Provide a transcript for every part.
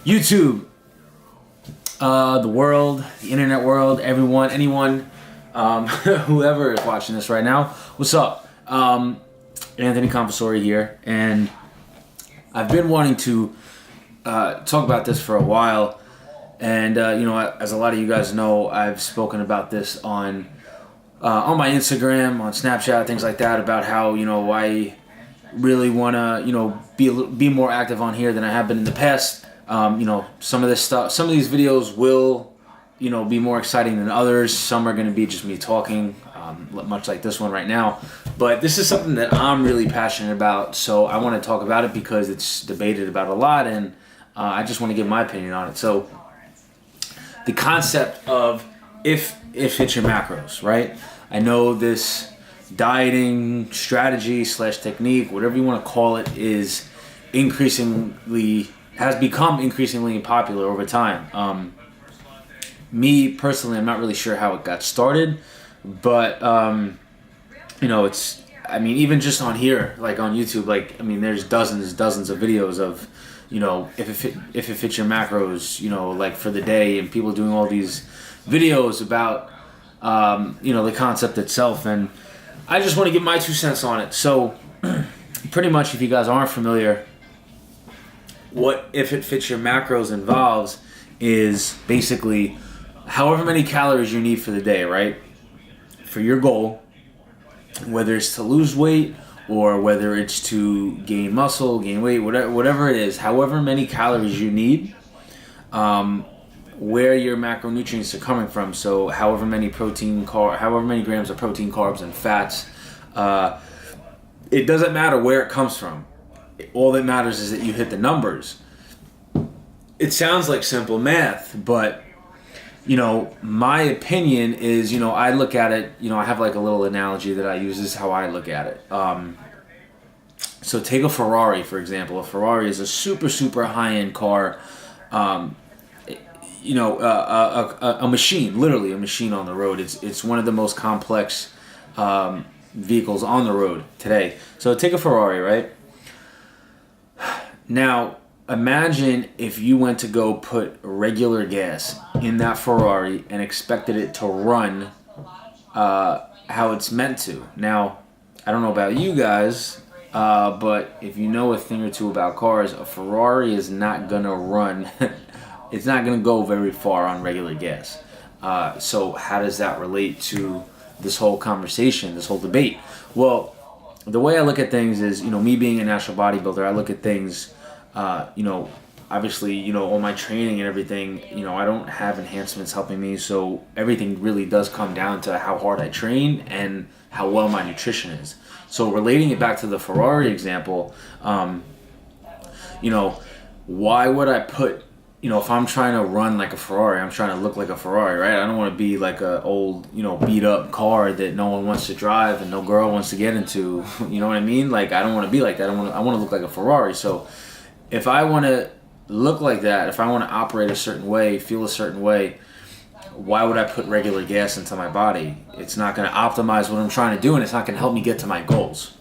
YouTube, the world, the internet world, everyone, anyone, whoever is watching this right now, what's up? Anthony Confessore here, and I've been wanting to talk about this for a while, and as a lot of you guys know, I've spoken about this on my Instagram, on Snapchat, things like that, about how I really want to be more active on here than I have been in the past. Some of this stuff, some of these videos will be more exciting than others. Some are going to be just me talking, much like this one right now. But this is something that I'm really passionate about, so I want to talk about it because it's debated about a lot, and I just want to give my opinion on it. So the concept of if it's your macros, right? I know this dieting strategy / technique, whatever you want to call it, has become increasingly popular over time. Me personally, I'm not really sure how it got started, but even just on here, like on YouTube, there's dozens of videos of if it fits your macros, like for the day, and people doing all these videos about the concept itself, and I just want to give my 2 cents on it. So pretty much, if you guys aren't familiar, what if it fits your macros involves is basically however many calories you need for the day, right? For your goal, whether it's to lose weight or whether it's to gain muscle, gain weight, whatever it is, however many calories you need, where your macronutrients are coming from. So however many grams of protein, carbs, and fats, it doesn't matter where it comes from. All that matters is that you hit the numbers. It sounds like simple math, but my opinion is, I look at it, I have like a little analogy that I use. This is how I look at it. So take a Ferrari, for example. A Ferrari is a super, super high-end car. A machine, literally a machine on the road. It's one of the most complex vehicles on the road today. So take a Ferrari, right? Now, imagine if you went to go put regular gas in that Ferrari and expected it to run how it's meant to. Now, I don't know about you guys, but if you know a thing or two about cars, a Ferrari is not going to run. It's not going to go very far on regular gas. So how does that relate to this whole conversation, this whole debate? Well, the way I look at things is, me being a natural bodybuilder, I look at things, obviously, all my training and everything, I don't have enhancements helping me. So everything really does come down to how hard I train and how well my nutrition is. So relating it back to the Ferrari example, why would I put, if I'm trying to run like a Ferrari, I'm trying to look like a Ferrari, right? I don't want to be like a old, beat up car that no one wants to drive and no girl wants to get into. You know what I mean? Like, I don't want to be like that. I want to look like a Ferrari. So if I want to look like that, if I want to operate a certain way, feel a certain way, why would I put regular gas into my body? It's not going to optimize what I'm trying to do, and it's not going to help me get to my goals.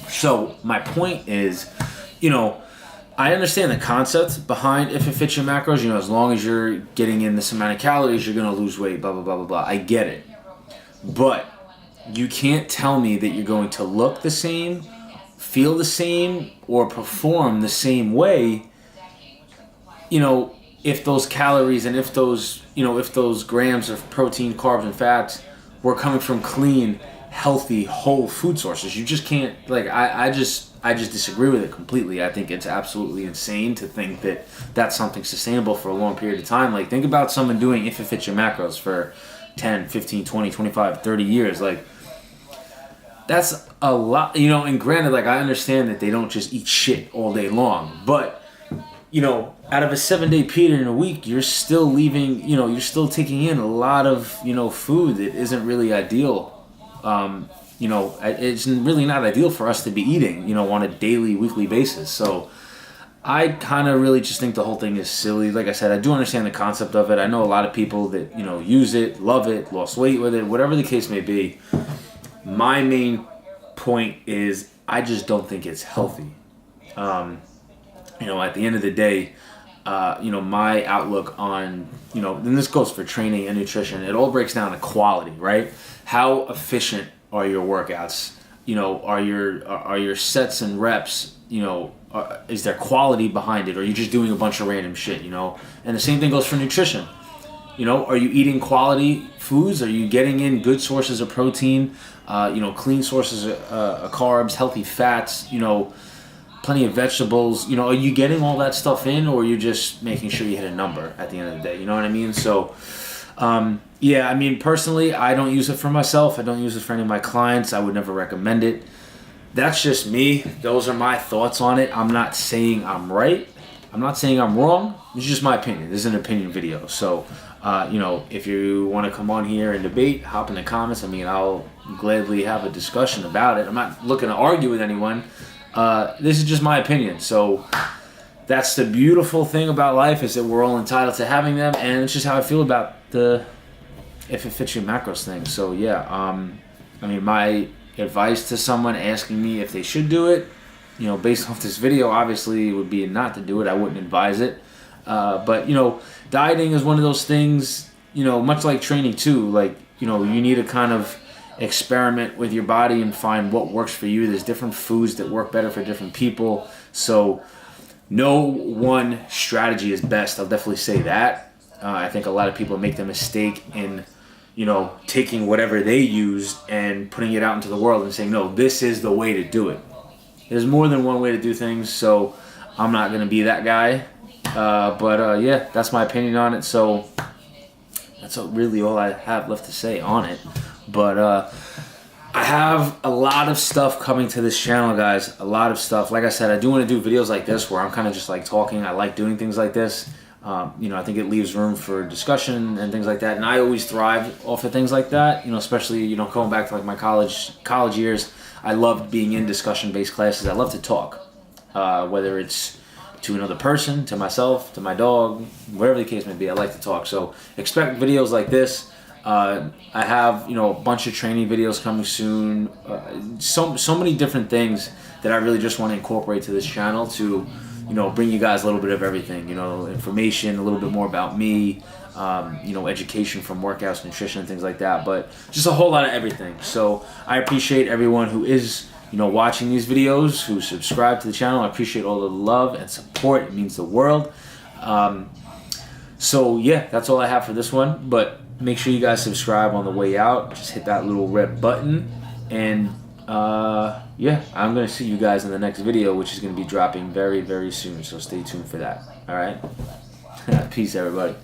So my point is, I understand the concept behind if it fits your macros. As long as you're getting in this amount of calories, you're going to lose weight, blah, blah, blah, blah, blah. I get it. But you can't tell me that you're going to look the same, feel the same, or perform the same way, if those calories and if those grams of protein, carbs, and fats were coming from clean, healthy, whole food sources. You just can't, I just disagree with it completely. I think it's absolutely insane to think that that's something sustainable for a long period of time. Like, think about someone doing if it fits your macros for 10, 15, 20, 25, 30 years. Like, that's a lot, and granted, I understand that they don't just eat shit all day long, but, out of a 7-day period in a week, you're still leaving, you're still taking in a lot of, food that isn't really ideal. It's really not ideal for us to be eating, on a daily, weekly basis. So I kind of really just think the whole thing is silly. Like I said, I do understand the concept of it. I know a lot of people that, use it, love it, lost weight with it, whatever the case may be. My main point is I just don't think it's healthy. At the end of the day, my outlook on, and this goes for training and nutrition, it all breaks down to quality, right? How efficient are your workouts? Are your sets and reps, is there quality behind it? Or are you just doing a bunch of random shit, And the same thing goes for nutrition. Are you eating quality foods? Are you getting in good sources of protein, clean sources of carbs, healthy fats, plenty of vegetables? Are you getting all that stuff in, or are you just making sure you hit a number at the end of the day? You know what I mean? So, personally, I don't use it for myself. I don't use it for any of my clients. I would never recommend it. That's just me. Those are my thoughts on it. I'm not saying I'm right. I'm not saying I'm wrong. It's just my opinion. This is an opinion video. So, if you want to come on here and debate, hop in the comments. I'll gladly have a discussion about it. I'm not looking to argue with anyone. This is just my opinion. So that's the beautiful thing about life, is that we're all entitled to having them, and it's just how I feel about if it fits your macros thing. So my advice to someone asking me if they should do it, based off this video, obviously it would be not to do it. I wouldn't advise it. But dieting is one of those things, much like training too. Like, you need to kind of experiment with your body and find what works for you. There's different foods that work better for different people. So no one strategy is best. I'll definitely say that. I think a lot of people make the mistake in, taking whatever they use and putting it out into the world and saying, no, this is the way to do it. There's more than one way to do things, so I'm not going to be that guy. But that's my opinion on it. So that's really all I have left to say on it. But I have a lot of stuff coming to this channel, guys. A lot of stuff. Like I said, I do want to do videos like this where I'm kind of just like talking. I like doing things like this. I think it leaves room for discussion and things like that. And I always thrive off of things like that. Especially going back to like my college years. I loved being in discussion-based classes. I love to talk, whether it's to another person, to myself, to my dog, whatever the case may be. I like to talk. So expect videos like this. I have a bunch of training videos coming soon. So many different things that I really just want to incorporate to this channel to bring you guys a little bit of everything. Information, a little bit more about me. Education from workouts, nutrition, and things like that. But just a whole lot of everything. So I appreciate everyone who is watching these videos, who subscribe to the channel. I appreciate all the love and support. It means the world. That's all I have for this one. But make sure you guys subscribe on the way out. Just hit that little red button. And I'm going to see you guys in the next video, which is going to be dropping very, very soon. So stay tuned for that. All right? Peace, everybody.